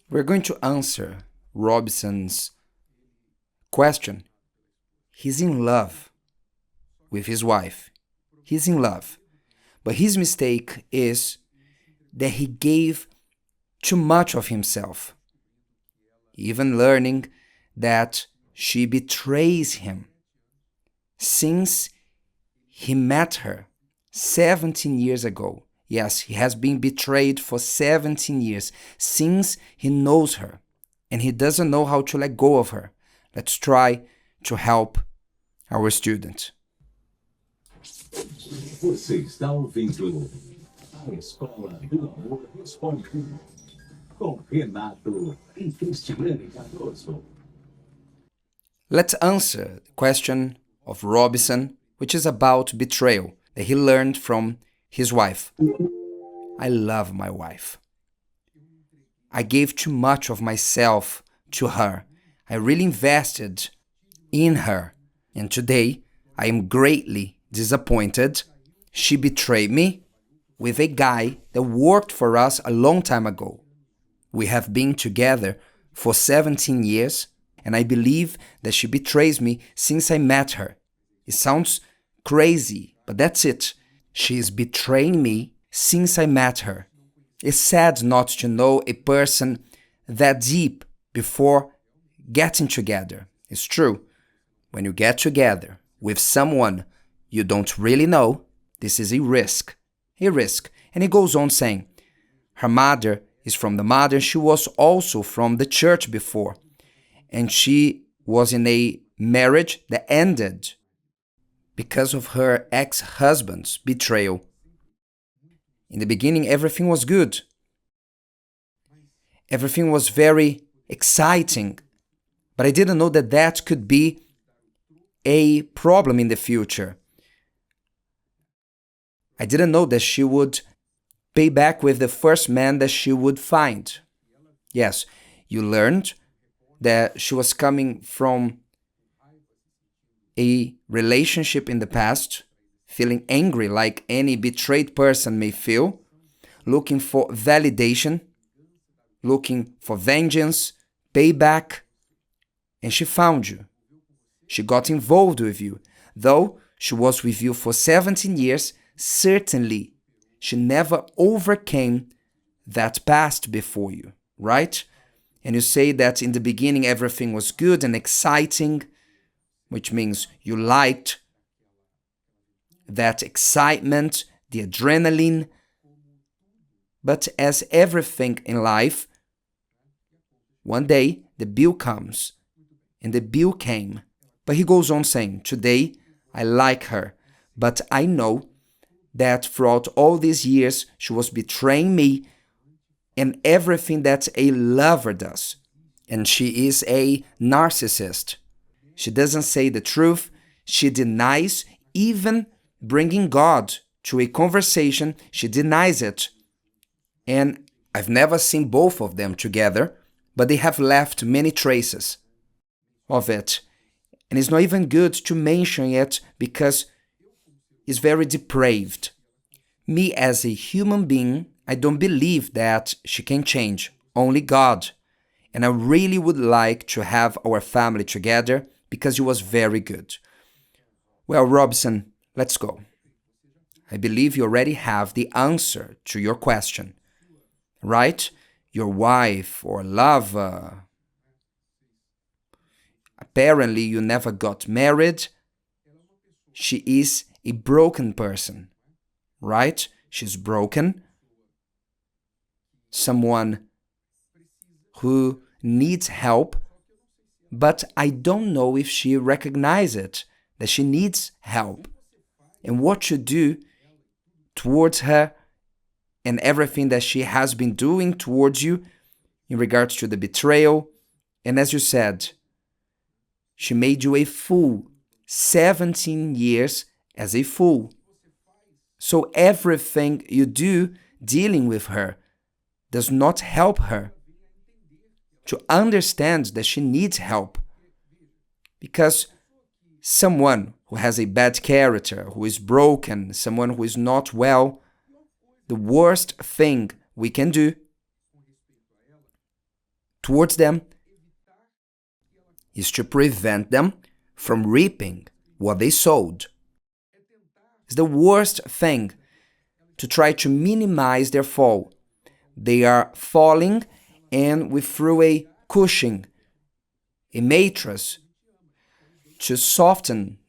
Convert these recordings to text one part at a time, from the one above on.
We're going to answer Robson's question. He's in love with his wife. He's in love. But his mistake is that he gave too much of himself, even learning that she betrays him since he met her 17 years ago. Yes, he has been betrayed for 17 years since he knows her, and he doesn't know how to let go of her. Let's try to help our student. Você está ouvindo a Escola do Amor Responde com Renato e Cristiane Cardoso. Let's answer the question of Robinson, which is about betrayal that he learned from his wife. I love my wife. I gave too much of myself to her. I really invested in her. And today, I am greatly disappointed. She betrayed me with a guy that worked for us a long time ago. We have been together for 17 years, and I believe that she betrays me since I met her. It sounds crazy, but that's it. She is betraying me since I met her. It's sad not to know a person that deep before getting together. It's true. When you get together with someone you don't really know, this is a risk. A risk. And he goes on saying, her mother is from the mother. She was also from the church before. And she was in a marriage that ended because of her ex-husband's betrayal. In the beginning, everything was good. Everything was very exciting. But I didn't know that that could be a problem in the future. I didn't know that she would pay back with the first man that she would find. Yes, you learned that she was coming from a relationship in the past, feeling angry like any betrayed person may feel, looking for validation, looking for vengeance, payback, and she found you. She got involved with you. Though she was with you for 17 years, certainly she never overcame that past before you, right? And you say that in the beginning everything was good and exciting, which means you liked that excitement, the adrenaline. But as everything in life, one day the bill comes, and the bill came. But he goes on saying, today I like her, but I know that throughout all these years she was betraying me and everything that a lover does. And she is a narcissist. She doesn't say the truth. She denies even bringing God to a conversation. She denies it. And I've never seen both of them together, but they have left many traces of it. And it's not even good to mention it because it's very depraved. Me as a human being, I don't believe that she can change. Only God. And I really would like to have our family together because it was very good. Well, Robson, let's go. I believe you already have the answer to your question, right? Your wife or lover. Apparently, you never got married. She is a broken person, right? She's broken. Someone who needs help, but I don't know if she recognizes it, that she needs help. And what you do towards her and everything that she has been doing towards you in regards to the betrayal. And as you said, she made you a fool, 17 years as a fool. So everything you do dealing with her does not help her to understand that she needs help. Because someone who has a bad character, who is broken, someone who is not well, the worst thing we can do towards them is to prevent them from reaping what they sowed. It's the worst thing to try to minimize their fall. They are falling, and we threw a cushion, a mattress, to soften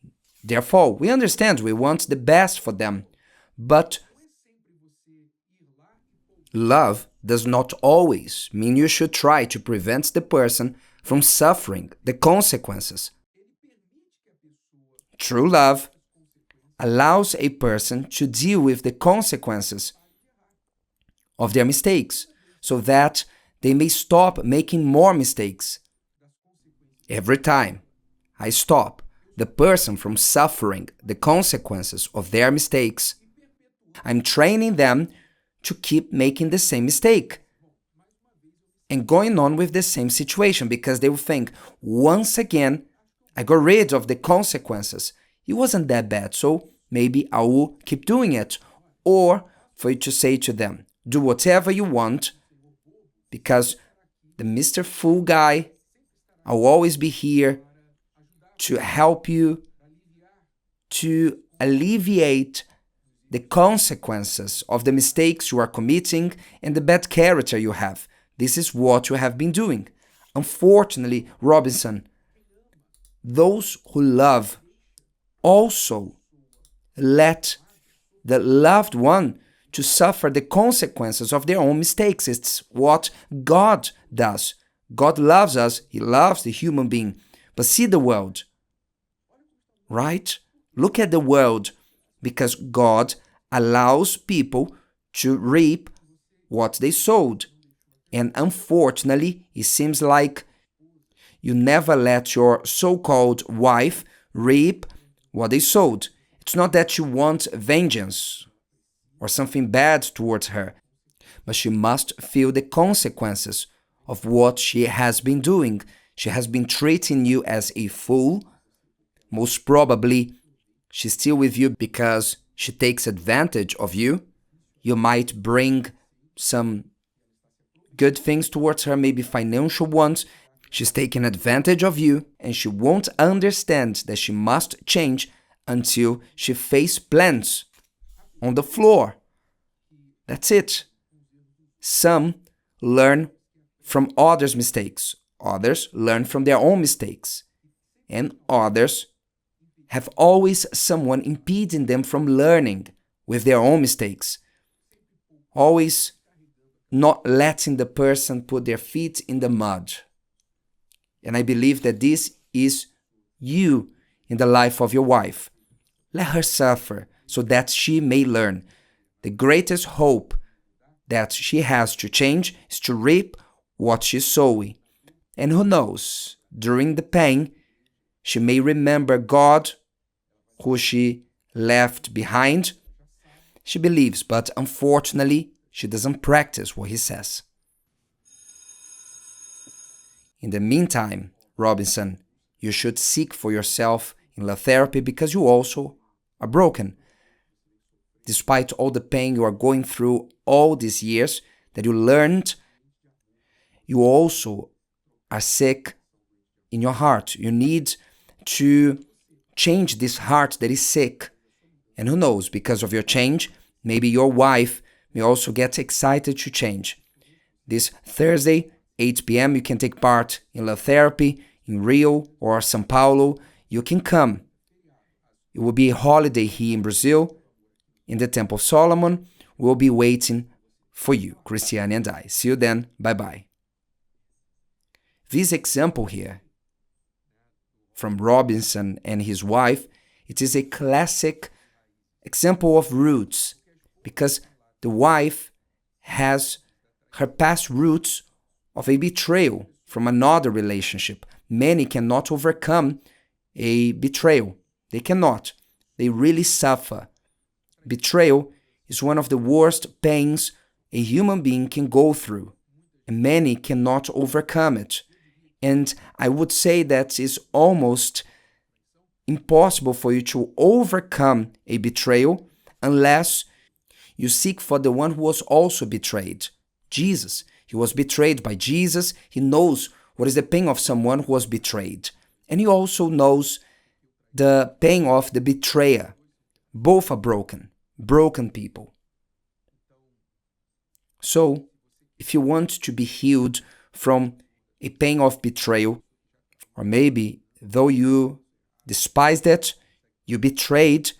their fall. We understand, we want the best for them, but love does not always mean you should try to prevent the person from suffering the consequences. True love allows a person to deal with the consequences of their mistakes so that they may stop making more mistakes. Every time I stop the person from suffering the consequences of their mistakes, I'm training them to keep making the same mistake and going on with the same situation, because they will think, once again, I got rid of the consequences. It wasn't that bad, so maybe I will keep doing it. Or for you to say to them, do whatever you want, because the Mr. Fool guy, I will always be here to help you to alleviate the consequences of the mistakes you are committing and the bad character you have. This is what you have been doing. Unfortunately, Robinson, those who love also let the loved one to suffer the consequences of their own mistakes. It's what God does. God loves us. He loves the human being. But see the world, right? Look at the world, because God allows people to reap what they sowed. And unfortunately, it seems like you never let your so-called wife reap what they sowed. It's not that you want vengeance or something bad towards her, but she must feel the consequences of what she has been doing. She has been treating you as a fool. Most probably, she's still with you because she takes advantage of you. You might bring some good things towards her, maybe financial ones. She's taking advantage of you, and she won't understand that she must change until she face plants on the floor. That's it. Some learn from others' mistakes. Others learn from their own mistakes. And others have always someone impeding them from learning with their own mistakes. Always not letting the person put their feet in the mud. And I believe that this is you in the life of your wife. Let her suffer so that she may learn. The greatest hope that she has to change is to reap what she's sowing. And who knows, during the pain, she may remember God, who she left behind. She believes, but unfortunately, she doesn't practice what he says. In the meantime, Robinson, you should seek for yourself in love therapy, because you also are broken. Despite all the pain you are going through all these years that you learned, you also are sick in your heart. You need to change this heart that is sick. And who knows, because of your change, maybe your wife may also get excited to change. This Thursday, 8 p.m., you can take part in love therapy in Rio or São Paulo. You can come. It will be a holiday here in Brazil, in the Temple of Solomon. We'll be waiting for you, Christiane and I. See you then. Bye-bye. This example here from Robinson and his wife, it is a classic example of roots, because the wife has her past roots of a betrayal from another relationship. Many cannot overcome a betrayal. They cannot. They really suffer. Betrayal is one of the worst pains a human being can go through, and many cannot overcome it. And I would say that it's almost impossible for you to overcome a betrayal unless you seek for the one who was also betrayed, Jesus. He was betrayed by Jesus. He knows what is the pain of someone who was betrayed. And he also knows the pain of the betrayer. Both are broken people. So, if you want to be healed from a pain of betrayal, or maybe though you despised it, you betrayed,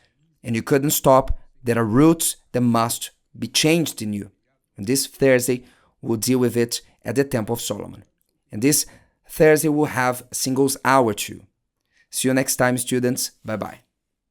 and you couldn't stop, there are roots that must be changed in you. And this Thursday, we'll deal with it at the Temple of Solomon. And this Thursday, we'll have Singles Hour too. See you next time, students. Bye-bye.